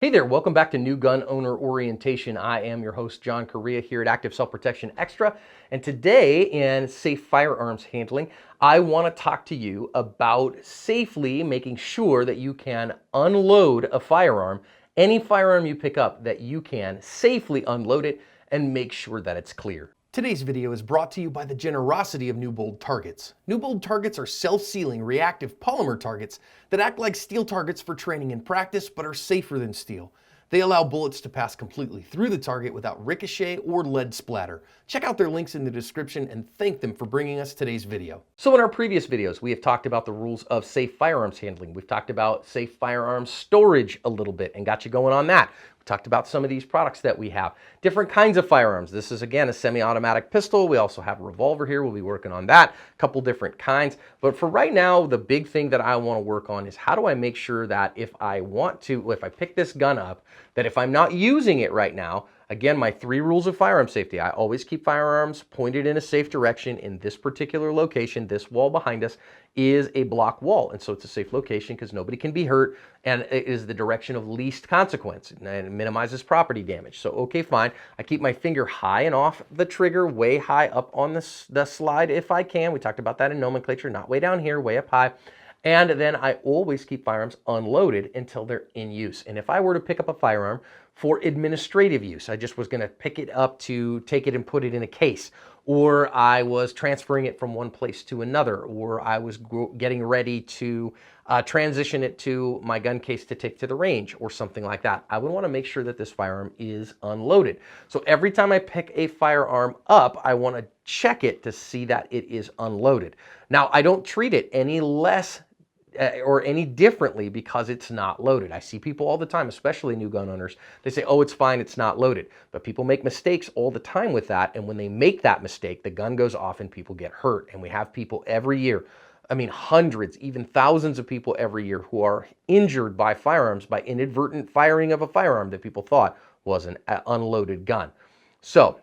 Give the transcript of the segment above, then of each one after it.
Hey there, welcome back to New Gun Owner Orientation. I am your host, John Correa, here at Active Self Protection Extra. And today in Safe Firearms Handling, I want to talk to you about safely making sure that you can unload a firearm, any firearm you pick up, that you can safely unload it and make sure that it's clear. Today's video is brought to you by the generosity of Newbold targets. Newbold targets are self-sealing reactive polymer targets that act like steel targets for training and practice, but are safer than steel. They allow bullets to pass completely through the target without ricochet or lead splatter. Check out their links in the description and thank them for bringing us today's video. So in our previous videos, we have talked about the rules of safe firearms handling. We've talked about safe firearms storage a little bit and got you going on that. We talked about some of these products that we have. Different kinds of firearms. This is again a semi-automatic pistol. We also have a revolver here. We'll be working on that. A couple different kinds. But for right now, the big thing that I want to work on is how do I make sure that if I pick this gun up, that if I'm not using it right now, again, my 3 rules of firearm safety. I always keep firearms pointed in a safe direction. In this particular location, this wall behind us is a block wall. And so it's a safe location because nobody can be hurt. And it is the direction of least consequence and it minimizes property damage. So, okay, fine. I keep my finger high and off the trigger, way high up on the slide if I can. We talked about that in nomenclature, not way down here, way up high. And then I always keep firearms unloaded until they're in use. And if I were to pick up a firearm for administrative use, I just was going to pick it up to take it and put it in a case, or I was transferring it from one place to another, or I was getting ready to transition it to my gun case to take to the range or something like that, I would want to make sure that this firearm is unloaded. So every time I pick a firearm up, I want to check it to see that it is unloaded. Now, I don't treat it any less or any differently because it's not loaded. I see people all the time, especially new gun owners, they say, oh, it's fine, it's not loaded. But people make mistakes all the time with that, and when they make that mistake, the gun goes off and people get hurt. And we have people every year, I mean hundreds, even thousands of people every year who are injured by firearms by inadvertent firing of a firearm that people thought was an unloaded gun. So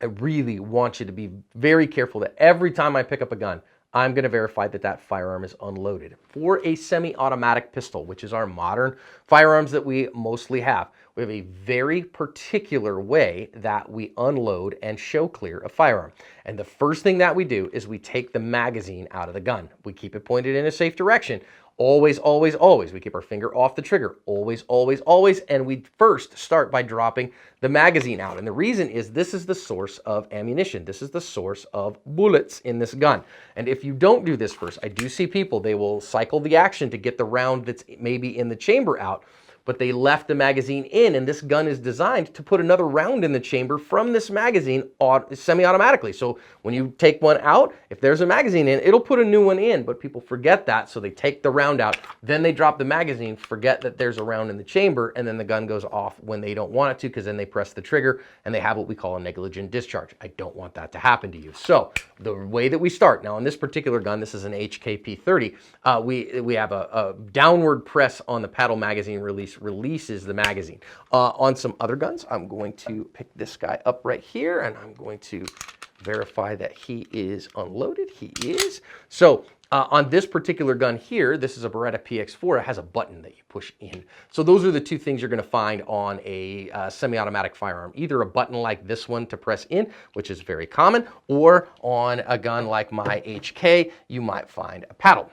I really want you to be very careful that every time I pick up a gun, I'm going to verify that that firearm is unloaded. For a semi-automatic pistol, which is our modern firearms that we mostly have, we have a very particular way that we unload and show clear a firearm. And the first thing that we do is we take the magazine out of the gun. We keep it pointed in a safe direction. Always, always, always. We keep our finger off the trigger. Always, always, always. And we first start by dropping the magazine out. And the reason is this is the source of ammunition. This is the source of bullets in this gun. And if you don't do this first, I do see people, they will cycle the action to get the round that's maybe in the chamber out, but they left the magazine in, and this gun is designed to put another round in the chamber from this magazine semi-automatically. So when you take one out, if there's a magazine in, it'll put a new one in, but people forget that, so they take the round out, then they drop the magazine, forget that there's a round in the chamber, and then the gun goes off when they don't want it to, because then they press the trigger, and they have what we call a negligent discharge. I don't want that to happen to you. So the way that we start, now on this particular gun, this is an HKP30, we have a downward press on the paddle magazine releases the magazine. On some other guns, I'm going to pick this guy up right here, and I'm going to verify that he is unloaded. He is. So on this particular gun here, this is a Beretta PX4. It has a button that you push in. So those are the 2 things you're going to find on a semi-automatic firearm. Either a button like this one to press in, which is very common, or on a gun like my HK, you might find a paddle.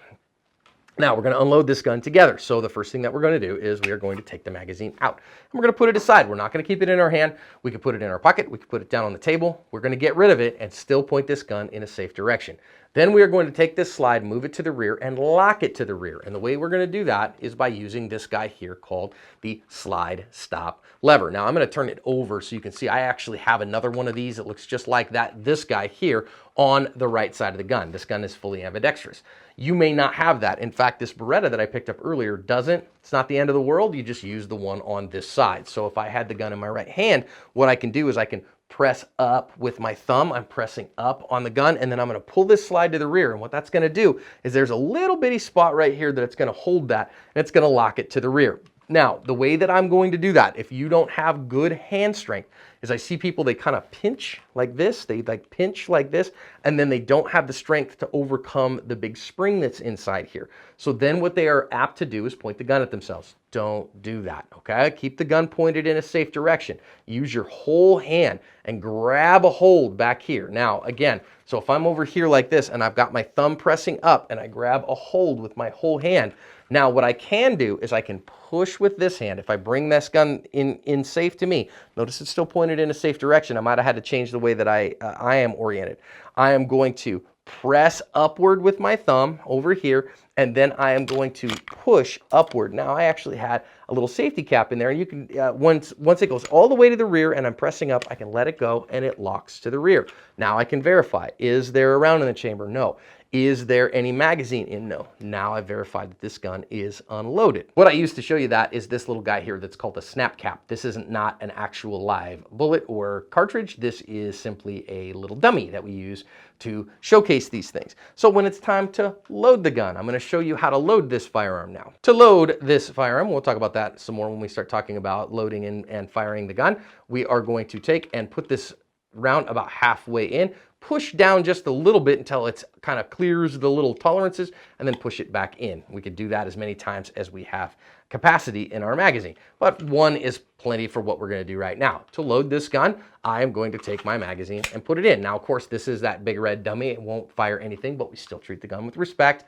Now we're going to unload this gun together. So the first thing that we're going to do is we are going to take the magazine out. And we're going to put it aside. We're not going to keep it in our hand. We can put it in our pocket. We can put it down on the table. We're going to get rid of it and still point this gun in a safe direction. Then we are going to take this slide, move it to the rear, and lock it to the rear. And the way we're going to do that is by using this guy here called the slide stop lever. Now I'm going to turn it over so you can see I actually have another one of these that looks just like this guy here on the right side of the gun. This gun is fully ambidextrous. You may not have that. In fact, this Beretta that I picked up earlier doesn't. It's not the end of the world. You just use the one on this side. So if I had the gun in my right hand, what I can do is I can press up with my thumb. I'm pressing up on the gun, and then I'm going to pull this slide to the rear. And what that's going to do is there's a little bitty spot right here that it's going to hold that, and it's going to lock it to the rear. Now, the way that I'm going to do that, if you don't have good hand strength, is I see people, they kind of pinch like this, they like pinch like this, and then they don't have the strength to overcome the big spring that's inside here. So then what they are apt to do is point the gun at themselves. Don't do that, okay? Keep the gun pointed in a safe direction. Use your whole hand and grab a hold back here. Now, again, so if I'm over here like this and I've got my thumb pressing up and I grab a hold with my whole hand, now what I can do is I can push with this hand. If I bring this gun in safe to me, notice it's still pointed in a safe direction. I might have had to change the way that I am oriented. I am going to press upward with my thumb over here, and then I am going to push upward. Now I actually had a little safety cap in there, and you can, once it goes all the way to the rear and I'm pressing up, I can let it go and it locks to the rear. Now I can verify, is there a round in the chamber? No. Is there any magazine in? No. Now I've verified that this gun is unloaded. What I used to show you that is this little guy here that's called a snap cap. This isn't not an actual live bullet or cartridge. This is simply a little dummy that we use to showcase these things. So when it's time to load the gun, I'm going to show you how to load this firearm now. To load this firearm, we'll talk about that some more when we start talking about loading and firing the gun. We are going to take and put this round about halfway in, push down just a little bit until it kind of clears the little tolerances, and then push it back in. We could do that as many times as we have capacity in our magazine, but one is plenty for what we're going to do right now. To load this gun, I am going to take my magazine and put it in. Now, of course, this is that big red dummy. It won't fire anything, but we still treat the gun with respect.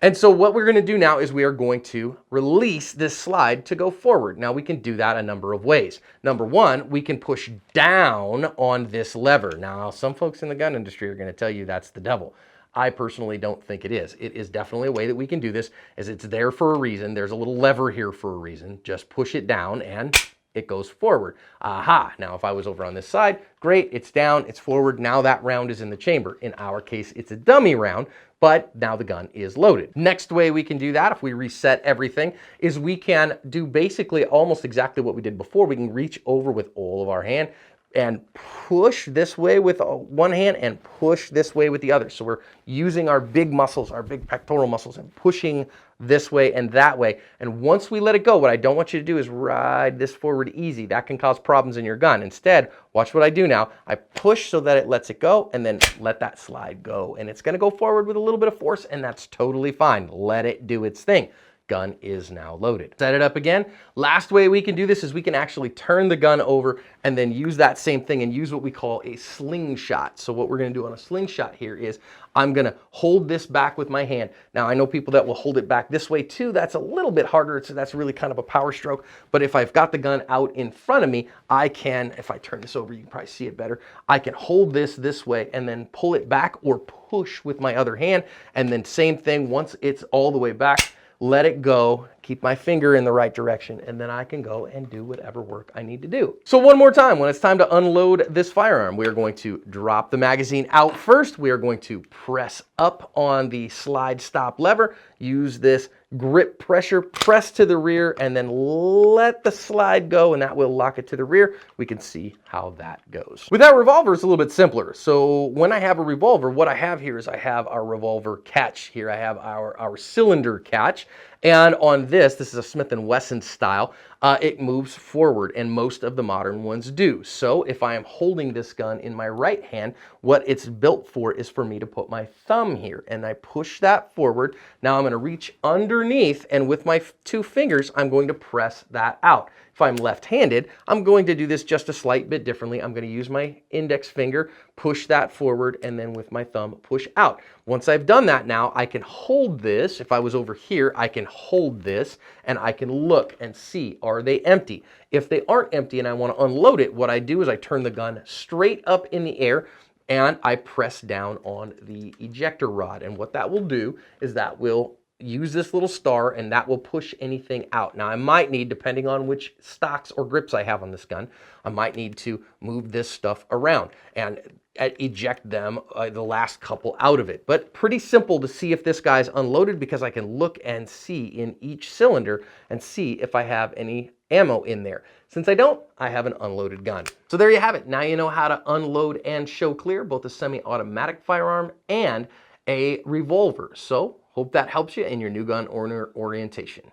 And so what we're going to do now is we are going to release this slide to go forward. Now we can do that a number of ways. Number one, we can push down on this lever. Now some folks in the gun industry are going to tell you that's the devil. I personally don't think it is. It is definitely a way that we can do this, as it's there for a reason. There's a little lever here for a reason. Just push it down and it goes forward. Aha, now if I was over on this side, great, it's down, it's forward, now that round is in the chamber. In our case, it's a dummy round, but now the gun is loaded. Next way we can do that, if we reset everything, is we can do basically almost exactly what we did before. We can reach over with all of our hand and push this way with one hand and push this way with the other. So we're using our big muscles, our big pectoral muscles, and pushing this way and that way. And once we let it go, what I don't want you to do is ride this forward easy. That can cause problems in your gun. Instead, watch what I do now. I push so that it lets it go, and then let that slide go. And it's going to go forward with a little bit of force, and that's totally fine. Let it do its thing. Gun is now loaded. Set it up again. Last way we can do this is we can actually turn the gun over and then use that same thing and use what we call a slingshot. So what we're going to do on a slingshot here is I'm going to hold this back with my hand. Now I know people that will hold it back this way too. That's a little bit harder. So that's really kind of a power stroke. But if I've got the gun out in front of me, I can, if I turn this over, you can probably see it better. I can hold this way and then pull it back or push with my other hand. And then same thing, once it's all the way back, let it go, keep my finger in the right direction, and then I can go and do whatever work I need to do. So one more time, when it's time to unload this firearm, we are going to drop the magazine out first. We are going to press up on the slide stop lever, use this grip pressure, press to the rear, and then let the slide go, and that will lock it to the rear. We can see how that goes. With that revolver, it's a little bit simpler. So when I have a revolver, what I have here is I have our revolver catch. Here I have our cylinder catch. And on this is a Smith & Wesson style. It moves forward, and most of the modern ones do. So if I am holding this gun in my right hand, what it's built for is for me to put my thumb here, and I push that forward. Now I'm going to reach underneath, and with my two fingers, I'm going to press that out. If I'm left-handed, I'm going to do this just a slight bit differently. I'm going to use my index finger, push that forward, and then with my thumb, push out. Once I've done that now, I can hold this. If I was over here, I can hold this, and I can look and see, are they empty? If they aren't empty and I want to unload it, what I do is I turn the gun straight up in the air, and I press down on the ejector rod. And what that will do is that will use this little star, and that will push anything out. Now I might need, depending on which stocks or grips I have on this gun, I might need to move this stuff around and eject them, the last couple out of it. But pretty simple to see if this guy's unloaded, because I can look and see in each cylinder and see if I have any ammo in there. Since I don't, I have an unloaded gun. So there you have it. Now you know how to unload and show clear both a semi-automatic firearm and a revolver. So hope that helps you in your new gun owner orientation.